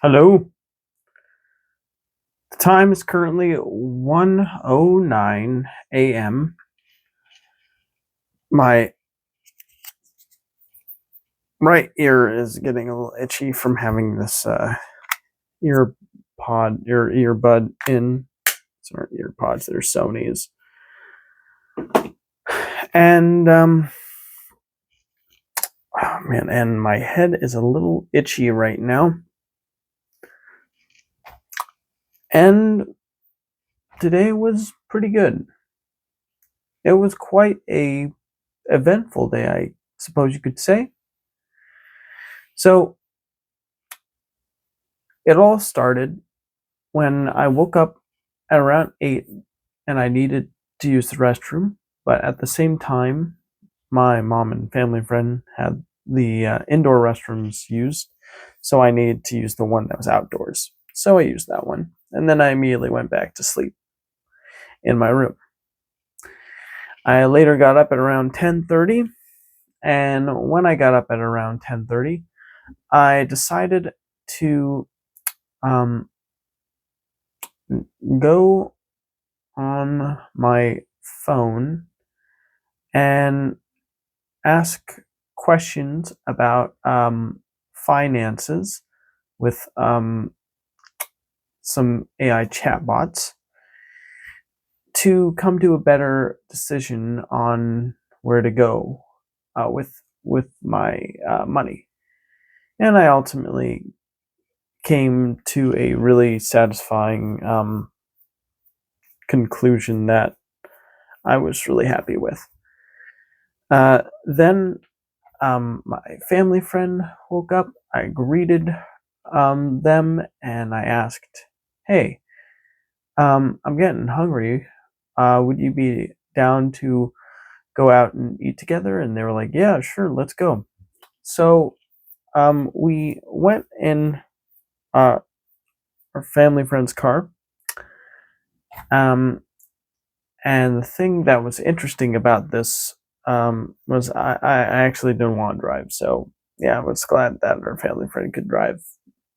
Hello. The time is currently 1:09 a.m. My right ear is getting a little itchy from having this ear earbud in. It's not ear pods, they're Sony's. And oh man, and my head is a little itchy right now. And today was pretty good. It was quite a eventful day, I suppose you could say. So it all started when I woke up at around 8 and I needed to use the restroom, but at the same time, my mom and family friend had the indoor restrooms used, so I needed to use the one that was outdoors. So I used that one, and then I immediately went back to sleep in my room. I later got up at around 10:30, and when I got up at around 10:30, I decided to um, go on my phone and ask questions about finances with some AI chatbots to come to a better decision on where to go with my money. And I ultimately came to a really satisfying conclusion that I was really happy with. Then my family friend woke up. I greeted them and I asked, "Hey, I'm getting hungry. Would you be down to go out and eat together?" And they were like, "Yeah, sure, let's go." So we went in uh, our family friend's car. Um, and the thing that was interesting about this was I actually didn't want to drive. So yeah, I was glad that our family friend could drive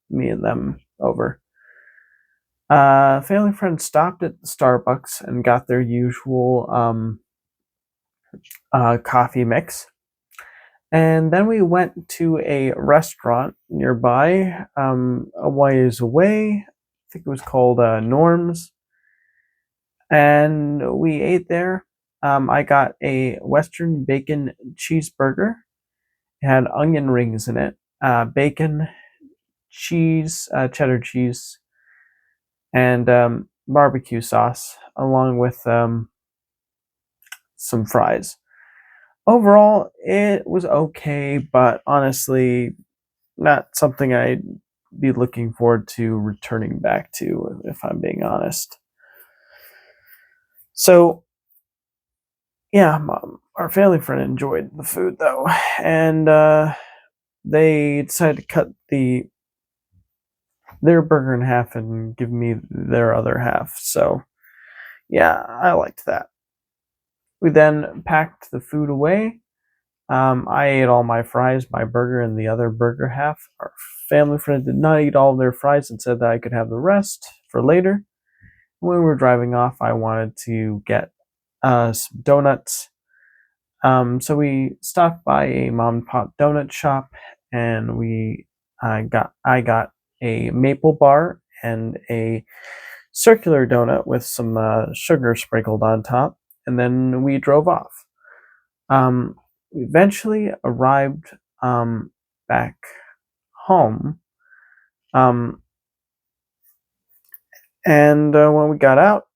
me and them over. Family friend stopped at the Starbucks and got their usual coffee mix. And then we went to a restaurant nearby, a ways away. I think it was called Norm's. And we ate there. I got a Western bacon cheeseburger. It had onion rings in it, bacon, cheese, cheddar cheese, and barbecue sauce, along with some fries. Overall, it was okay, but honestly, not something I'd be looking forward to returning back to, if I'm being honest. So, yeah, our family friend enjoyed the food though, and they decided to cut their burger in half and give me their other half. So, yeah, I liked that. We then packed the food away. I ate all my fries, my burger, and the other burger half. Our family friend did not eat all of their fries and said that I could have the rest for later. When we were driving off, I wanted to get some donuts. So we stopped by a mom and pop donut shop, and I got a maple bar and a circular donut with some sugar sprinkled on top, and then we drove off. We eventually arrived back home, um, and when we got out,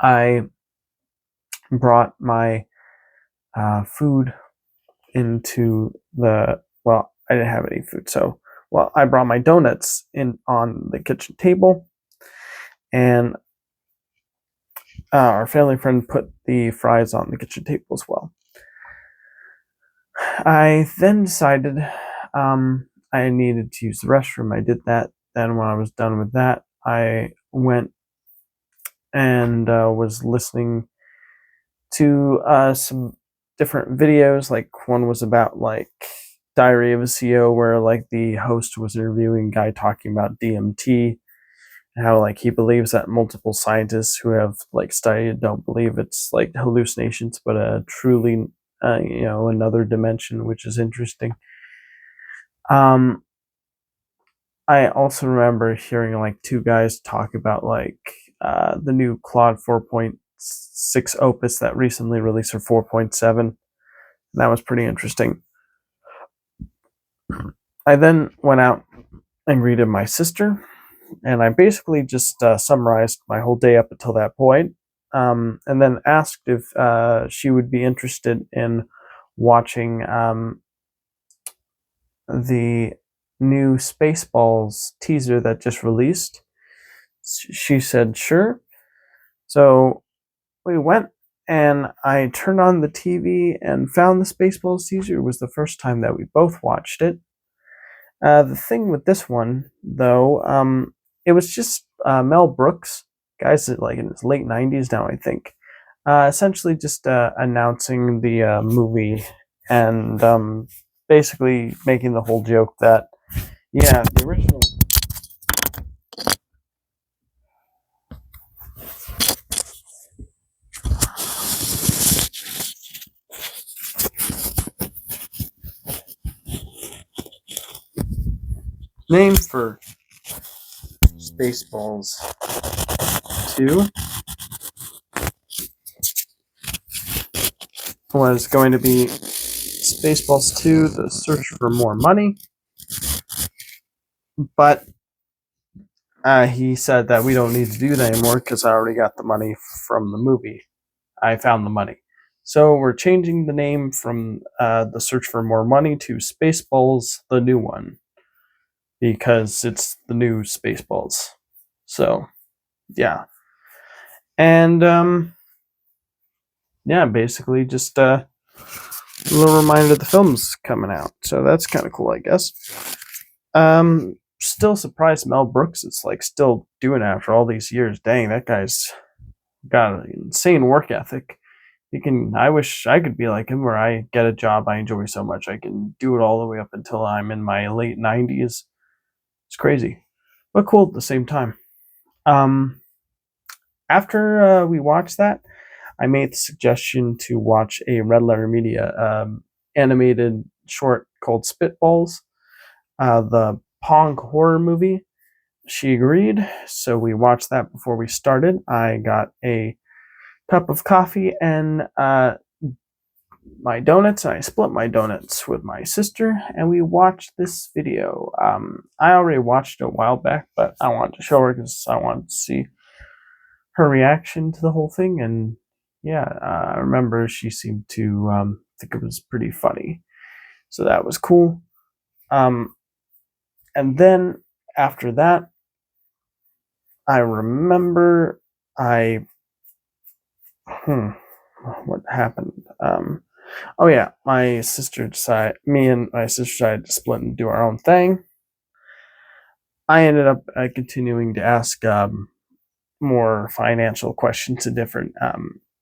I brought my food into the well, I didn't have any food, so I brought my donuts in on the kitchen table, and our family friend put the fries on the kitchen table as well. I then decided I needed to use the restroom. I did that. Then, when I was done with that, I went and was listening to some different videos. Like one was about like Diary of a CEO where like the host was interviewing a guy talking about DMT, and how like he believes that multiple scientists who have like studied don't believe it's like hallucinations, but a truly another dimension, which is interesting. Um, I also remember hearing like two guys talk about like the new Claude 4.6 Opus that recently released, or 4.7. That was pretty interesting. I then went out and greeted my sister, and I basically just summarized my whole day up until that point, and then asked if she would be interested in watching the new Spaceballs teaser that just released. She said sure. So we went, and I turned on the TV and found the Spaceballs teaser. It was the first time that we both watched it. The thing with this one, though, it was just Mel Brooks, guys like in his late 90s now, I think, essentially just announcing the movie, and basically making the whole joke that, yeah, the original. Name for Spaceballs 2 was going to be Spaceballs 2, The Search for More Money, but he said that we don't need to do that anymore because I already got the money from the movie. I found the money. So we're changing the name from The Search for More Money to Spaceballs, the new one, because it's the new Spaceballs. So, yeah. And, yeah, basically just a little reminder the film's coming out. So that's kind of cool, I guess. Still surprised Mel Brooks is like still doing it after all these years. Dang, that guy's got an insane work ethic. I wish I could be like him, where I get a job I enjoy so much I can do it all the way up until I'm in my late 90s. It's crazy, but cool at the same time. Um, After we watched that, I made the suggestion to watch a Red Letter Media animated short called Spitballs, the Pong horror movie. She agreed, so we watched that before we started. I got a cup of coffee and my donuts, and I split my donuts with my sister, and we watched this video. I already watched it a while back, but I wanted to show her because I wanted to see her reaction to the whole thing, and yeah, I remember she seemed to think it was pretty funny, so that was cool. Um, and then after that, I remember I what happened? Oh yeah, me and my sister decided to split and do our own thing. I ended up continuing to ask more financial questions to different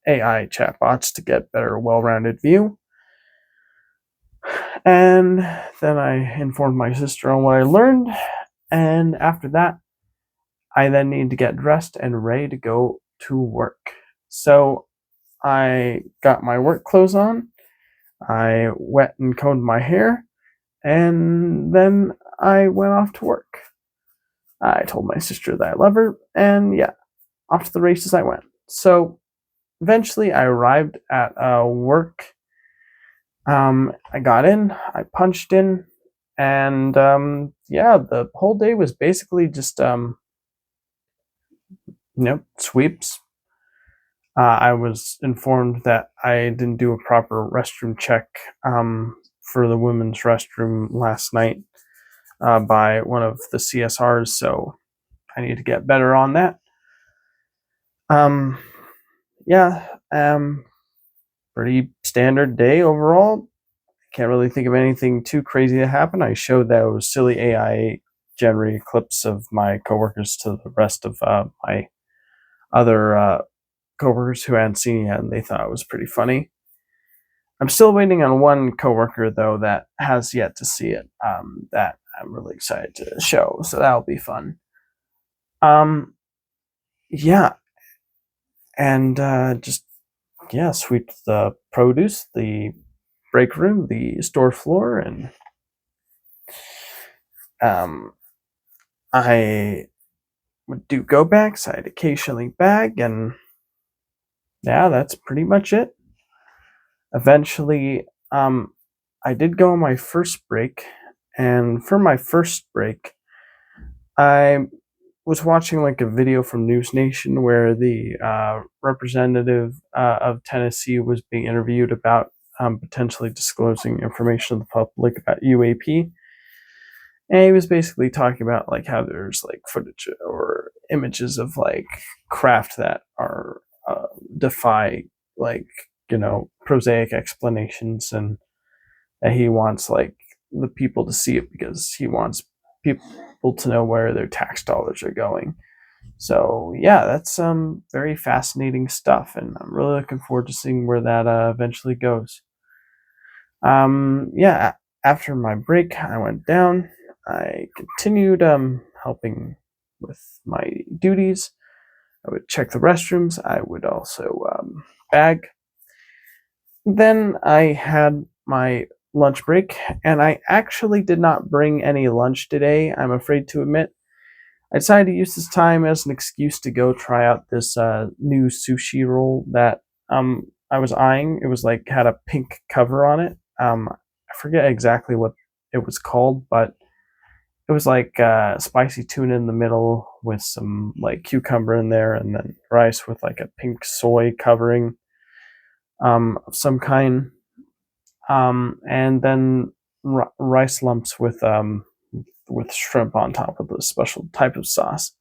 AI chatbots to get better, well-rounded view. And then I informed my sister on what I learned. And after that, I then needed to get dressed and ready to go to work. So I got my work clothes on. I wet and combed my hair, and then I went off to work. I told my sister that I love her, and yeah, off to the races I went. So eventually I arrived at work. I got in, I punched in, and yeah, the whole day was basically just sweeps. I was informed that I didn't do a proper restroom check for the women's restroom last night by one of the CSRs, so I need to get better on that. Um, yeah, pretty standard day overall. Can't really think of anything too crazy that happened. I showed those silly AI generated clips of my coworkers to the rest of my other coworkers who hadn't seen it yet, and they thought it was pretty funny. I'm still waiting on one coworker though that has yet to see it. That I'm really excited to show, so that'll be fun. Um, yeah, and just yeah, sweep the produce, the break room, the store floor, and um, I would do go backs. I'd occasionally bag, and yeah, that's pretty much it. Eventually, I did go on my first break, and for my first break, I was watching like a video from News Nation where the representative of Tennessee was being interviewed about potentially disclosing information to the public about UAP. And he was basically talking about like how there's like footage or images of like craft that are defy like prosaic explanations, and that he wants like the people to see it because he wants people to know where their tax dollars are going. So yeah, that's very fascinating stuff, and I'm really looking forward to seeing where that eventually goes. Yeah, after my break, I went down. I continued helping with my duties. I would check the restrooms. I would also bag. Then I had my lunch break, and I actually did not bring any lunch today, I'm afraid to admit. I decided to use this time as an excuse to go try out this new sushi roll that I was eyeing. It was like had a pink cover on it. I forget exactly what it was called, but it was like spicy tuna in the middle with some like cucumber in there, and then rice with like a pink soy covering of some kind, and then rice lumps with shrimp on top of a special type of sauce.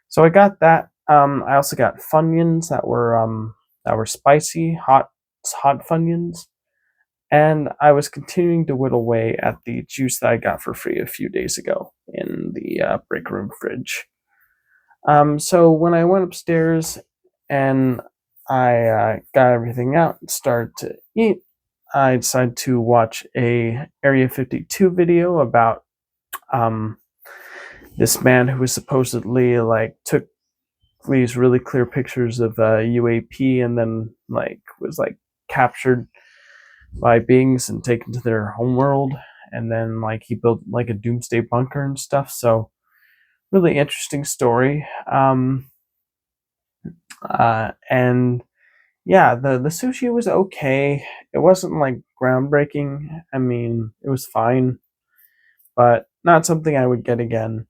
So I got that. I also got Funyuns that were spicy, hot Funyuns, and I was continuing to whittle away at the juice that I got for free a few days ago in the break room fridge. So when I went upstairs and I got everything out and started to eat, I decided to watch a Area 52 video about um, this man who was supposedly like took these really clear pictures of UAP and then like was like captured by beings and taken to their homeworld, and then like he built like a doomsday bunker and stuff. So really interesting story. And yeah, the sushi was okay. It wasn't like groundbreaking. I mean, it was fine, but not something I would get again.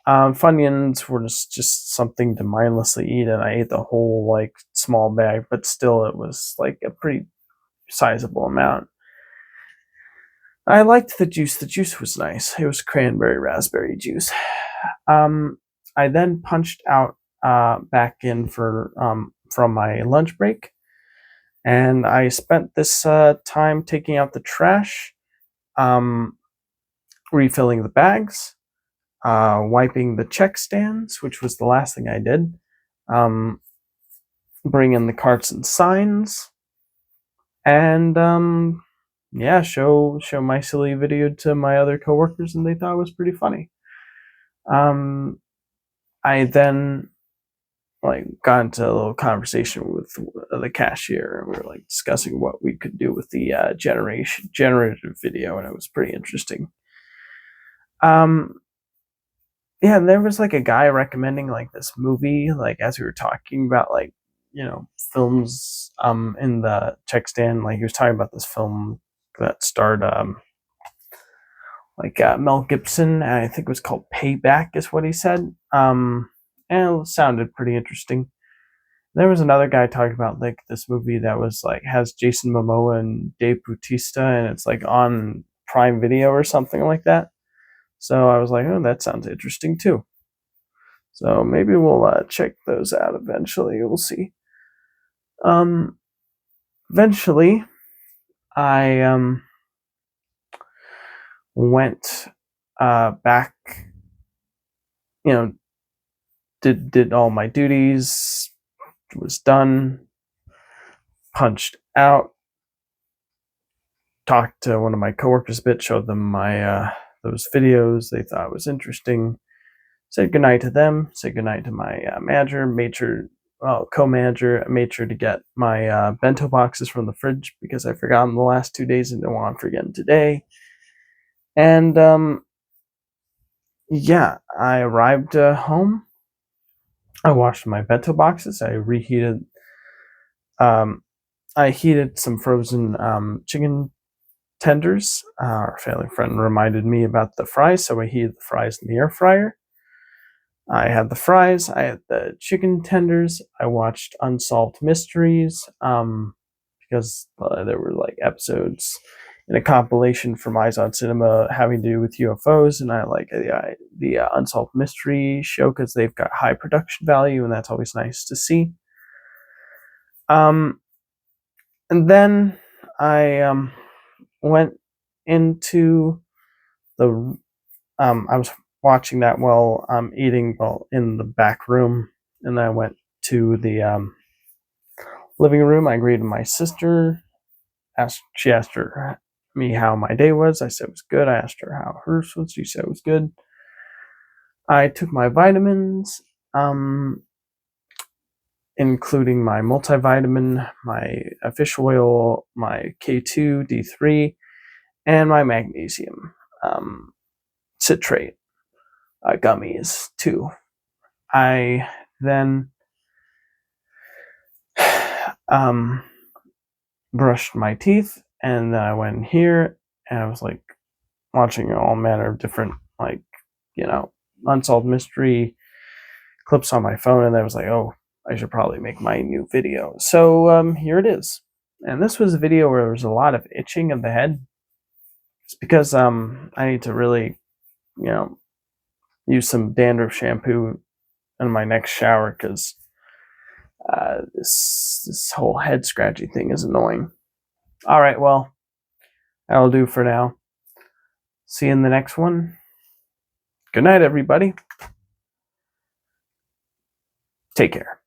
Funyuns were just something to mindlessly eat, and I ate the whole like small bag, but still, it was like a pretty sizable amount. I liked the juice. The juice was nice. It was cranberry raspberry juice. Um, I then punched out back in for from my lunch break, and I spent this time taking out the trash, um, refilling the bags, wiping the check stands, which was the last thing I did, um, bring in the carts and signs, and yeah, show my silly video to my other coworkers, and they thought it was pretty funny. Um, I then like got into a little conversation with the cashier, and we were like discussing what we could do with the generative video, and it was pretty interesting. Um, yeah, and there was like a guy recommending like this movie, like as we were talking about like films in the check stand. Like he was talking about this film that starred Mel Gibson, and I think it was called Payback, is what he said. And it sounded pretty interesting. There was another guy talking about like this movie that was like has Jason Momoa and Dave Bautista, and it's like on Prime Video or something like that. So I was like, oh, that sounds interesting too. So maybe we'll check those out eventually. We'll see. Um, Eventually, I went back. You know, did all my duties. Was done. Punched out. talked to one of my coworkers a bit, showed them my those videos they thought was interesting. Said goodnight to them, said goodnight to my manager, co-manager. I made sure to get my bento boxes from the fridge because I forgot them the last 2 days and don't want to forget them today. And yeah, I arrived home. I washed my bento boxes. I heated some frozen chicken tenders. Our family friend reminded me about the fries, so I heated the fries in the air fryer. I had the fries, I had the chicken tenders, I watched Unsolved Mysteries, because there were like episodes in a compilation from Eyes on Cinema having to do with UFOs, and I like the Unsolved Mystery show because they've got high production value, and that's always nice to see. And then I went into the I was watching that while eating in the back room, and I went to the living room. I greeted my sister. She asked me how my day was. I said it was good. I asked her how hers was. She said it was good. I took my vitamins, including my multivitamin, my fish oil, my K2, D3, and my magnesium citrate gummies too. I then brushed my teeth, and then I went in here, and I was like watching all manner of different, like, unsolved mystery clips on my phone, and I was like, oh, I should probably make my new video. So here it is. And this was a video where there was a lot of itching of the head. It's because I need to really, use some dandruff shampoo in my next shower because this whole head scratchy thing is annoying. All right, well, that'll do for now. See you in the next one. Good night, everybody. Take care.